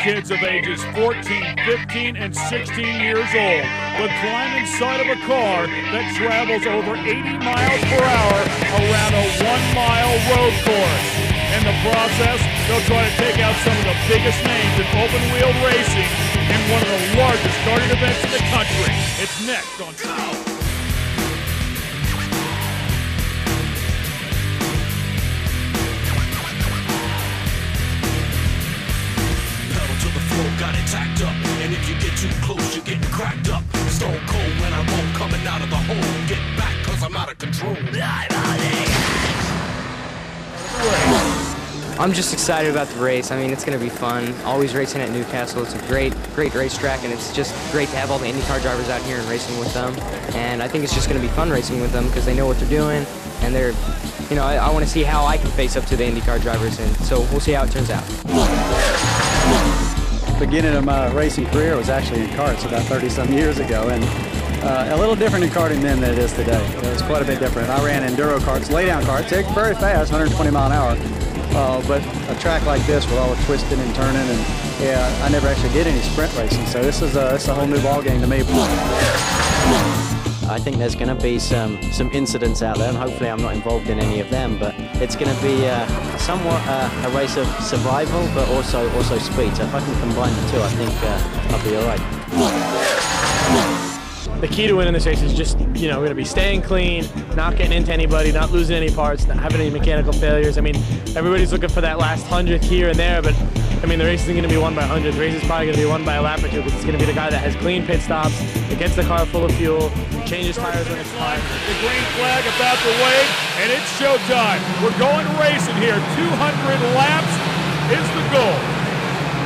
Kids of ages 14, 15, and 16 years old would climb inside of a car that travels over 80 miles per hour around a 1-mile road course. In the process, they'll try to take out some of the biggest names in open-wheel racing in one of the largest karting events in the country. It's next on Go! Got it tacked up, and if you get too close, you're getting cracked up. Stone cold when I roll, coming out of the hole. Get back, cause I'm out of control. I'm just excited about the race. I mean, it's going to be fun. Always racing at Newcastle. It's a great racetrack, and it's just great to have all the IndyCar drivers out here and racing with them. And I think it's just going to be fun racing with them because they know what they're doing, and they're, you know, I want to see how I can face up to the IndyCar drivers, and so we'll see how it turns out. Beginning of my racing career was actually in karts about 30-some years ago, and a little different in karting then than it is today. It was quite a bit different. I ran enduro karts, lay-down karts, they're very fast, 120 mile an hour, but a track like this with all the twisting and turning, and yeah, I never actually did any sprint racing, so this is a whole new ball game to me. I think there's going to be some incidents out there, and hopefully I'm not involved in any of them, but it's going to be somewhat a race of survival, but also speed. So if I can combine the two, I think I'll be all right. The key to winning this race is just, you know, we're going to be staying clean, not getting into anybody, not losing any parts, not having any mechanical failures. I mean, everybody's looking for that last 100th here and there, but I mean, the race isn't going to be won by 100. The race is probably going to be won by a lap or two, because it's going to be the guy that has clean pit stops, that gets the car full of fuel, changes tires when it's time. The green flag about to wave, and it's showtime. We're going racing here. 200 laps is the goal.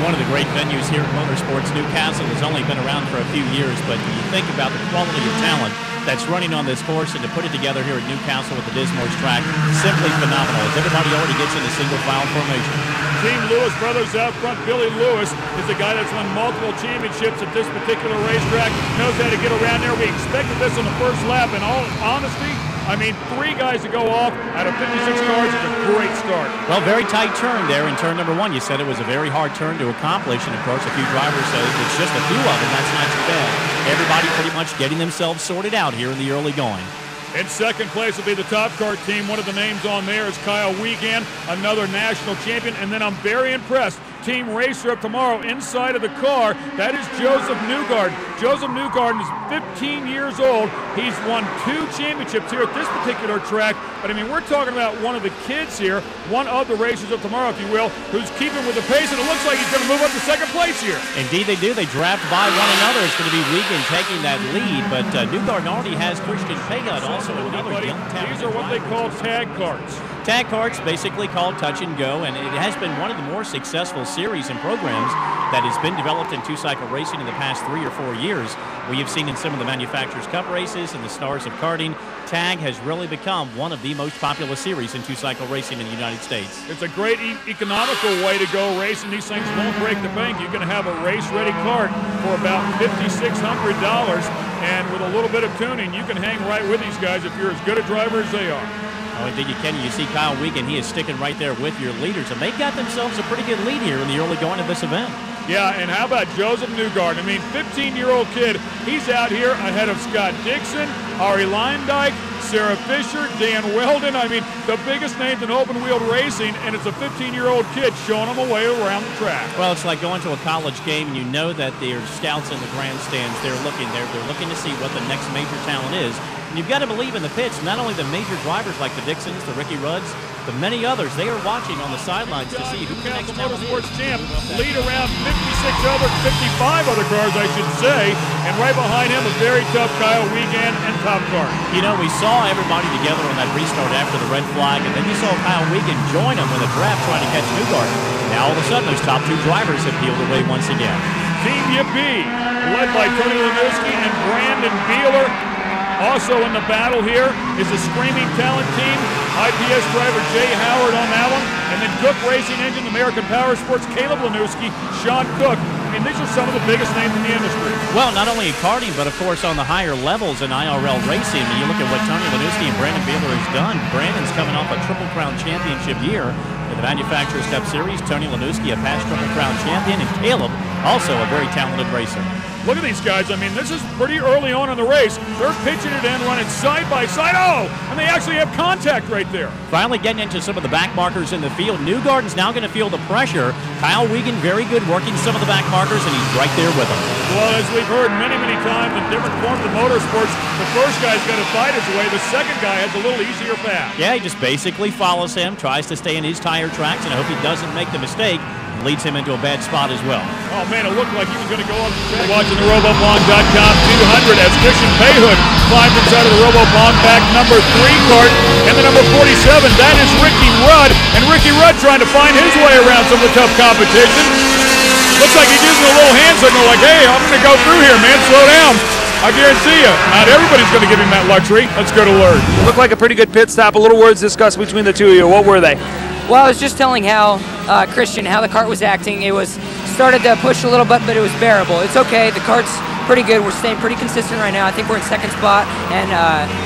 One of the great venues here in motorsports. Newcastle has only been around for a few years, but when you think about the quality of talent that's running on this course, and to put it together here at Newcastle with the Dismor's track, simply phenomenal, as everybody already gets in a single file formation. Team Lewis Brothers out front. Billy Lewis is the guy that's won multiple championships at this particular racetrack, knows how to get around there. We expected this on the first lap. In all honesty, I mean, 3 guys to go off out of 56 cars is a great start. Well, very tight turn there in turn number 1. You said it was a very hard turn to accomplish, and of course a few drivers say it's just a few of them. That's not too bad. Everybody pretty much getting themselves sorted out here in the early going. In second place will be the Top Kart team. One of the names on there is Kyle Wiegand, another national champion. And then I'm very impressed. Team racer up tomorrow inside of the car. That is Josef Newgarden. Josef Newgarden is 15 years old. He's won 2 championships here at this particular track. But I mean, we're talking about one of the kids here, one of the racers of tomorrow, if you will, who's keeping with the pace, and it looks like he's going to move up to second place here. Indeed they do. They draft by one another. It's going to be Wiegand taking that lead, but Newgarden already has Christian Pagod, also another young talent. These are what they call tag karts. Tag karts, basically called touch and go, and it has been one of the more successful series and programs that has been developed in two-cycle racing in the past 3 or 4 years. We have seen in some of the Manufacturers' Cup races and the Stars of Karting, tag has really become one of the most popular series in two-cycle racing in the United States. It's a great economical way to go racing. These things won't break the bank. You can have a race-ready kart for about $5,600, and with a little bit of tuning, you can hang right with these guys if you're as good a driver as they are. Oh, indeed you can. You see Kyle Wiegand, he is sticking right there with your leaders, and they've got themselves a pretty good lead here in the early going of this event. Yeah, and how about Josef Newgarden? I mean, 15-year-old kid, he's out here ahead of Scott Dixon, Ari Leindijk, Sarah Fisher, Dan Weldon. I mean, the biggest names in open-wheeled racing, and it's a 15-year-old kid showing them a way around the track. Well, it's like going to a college game, and you know that there's scouts in the grandstands. They're looking to see what the next major talent is. And you've got to believe in the pits, not only the major drivers like the Dixons, the Ricky Rudds, but many others. They are watching on the sidelines to see who the next talent is. Motorsports champ, lead around 55 other cars, I should say, and right behind him a very tough Kyle Wiegand and Top Kart. You know, we saw everybody together on that restart after the red flag, and then you saw Kyle Wiegand join him with a draft trying to catch Newgarden. Now all of a sudden, those top 2 drivers have peeled away once again. Team Yippee, led by Tony Lanuski and Brandon Beeler. Also in the battle here is the Screaming Talent team. IPS driver Jay Howard on that one. And then Cook Racing Engine, American Power Sports, Caleb Lanuski, Sean Cook. I mean, these are some of the biggest names in the industry. Well, not only in karting, but of course on the higher levels in IRL racing. When you look at what Tony Lanuski and Brandon Beeler has done, Brandon's coming off a Triple Crown championship year. In the Manufacturers Cup Series, Tony Lanuski, a past Triple Crown champion, and Caleb, also a very talented racer. Look at these guys. I mean, this is pretty early on in the race. They're pitching it in, running side by side. Oh, and they actually have contact right there. Finally getting into some of the back markers in the field. Newgarden's now going to feel the pressure. Kyle Wiegand, very good working some of the back markers, and he's right there with them. Well, as we've heard many, many times in different forms of motorsports, the first guy's got to fight his way. The second guy has a little easier path. Yeah, he just basically follows him, tries to stay in his tire tracks, and I hope he doesn't make the mistake. Leads him into a bad spot as well. Oh man, it looked like he was going to go up the track. Watching the RoboPong.com 200 as Christian Payhood climbs inside of the RoboPong back number 3 cart, and the number 47, that is Ricky Rudd, and Ricky Rudd trying to find his way around some of the tough competition. Looks like he's using a little hand signal like, hey, I'm going to go through here, man, slow down. I guarantee you, not everybody's going to give him that luxury. Let's go to Lurd. Looked like a pretty good pit stop. A little words discussed between the two of you. What were they? Well, I was just telling Christian how the kart was acting. It was started to push a little bit, but it was bearable. It's okay. The kart's pretty good. We're staying pretty consistent right now. I think we're in second spot, and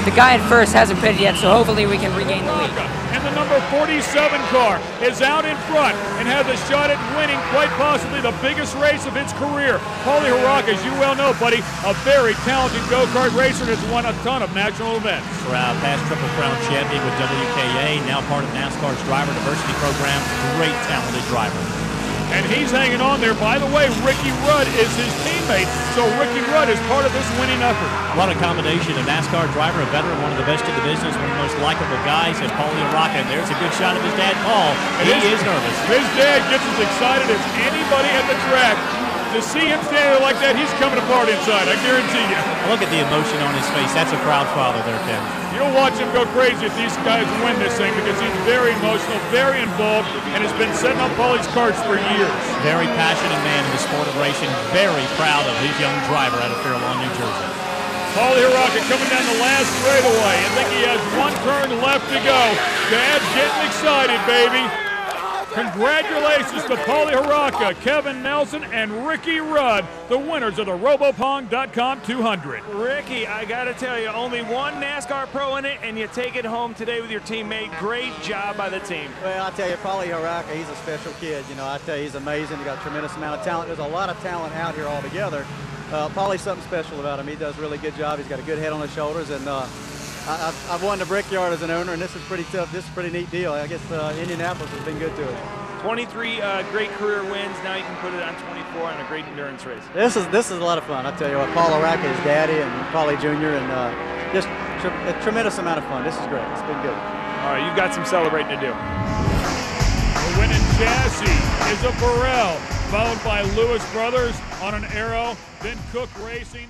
the guy in first hasn't pitted yet, so hopefully we can regain the lead. And the number 47 car is out in front and has a shot at winning quite possibly the biggest race of its career. Paulie Haraka, as you well know, buddy, a very talented go-kart racer and has won a ton of national events. Past Triple Crown champion with WKA, now part of NASCAR's driver diversity program. Great talented driver. And he's hanging on there. By the way, Ricky Rudd is his teammate, so Ricky Rudd is part of this winning effort. What a combination, a NASCAR driver, a veteran, one of the best in the business, one of the most likable guys, and Paulie Haraka. There's a good shot of his dad, Paul. He is nervous. His dad gets as excited as anybody at the track. To see him standing there like that, he's coming apart inside, I guarantee you. Look at the emotion on his face. That's a proud father there, Ken. You'll watch him go crazy if these guys win this thing because he's very emotional, very involved, and has been setting up Paulie's karts for years. Very passionate man in the sport of racing. Very proud of his young driver out of Fair Lawn, New Jersey. Paulie Haraka coming down the last straightaway. I think he has one turn left to go. Dad's getting excited, baby. Congratulations to Paulie Haraka, Kevin Nelson, and Ricky Rudd, the winners of the RoboPong.com 200. Ricky, I got to tell you, only one NASCAR pro in it, and you take it home today with your teammate. Great job by the team. Well, I tell you, Paulie Haraka, he's a special kid. You know, I tell you, he's amazing. He's got a tremendous amount of talent. There's a lot of talent out here altogether. Paulie's something special about him. He does a really good job. He's got a good head on his shoulders, and I've won the Brickyard as an owner, and this is pretty tough. This is a pretty neat deal. I guess Indianapolis has been good to us. 23 great career wins. Now you can put it on 24 on a great endurance race. This is a lot of fun. I tell you what, Paul Haraka, his daddy, and Paulie Jr., and just a tremendous amount of fun. This is great. It's been good. All right, you've got some celebrating to do. The winning chassis is a Burrell, followed by Lewis Brothers on an Arrow, then Cook Racing.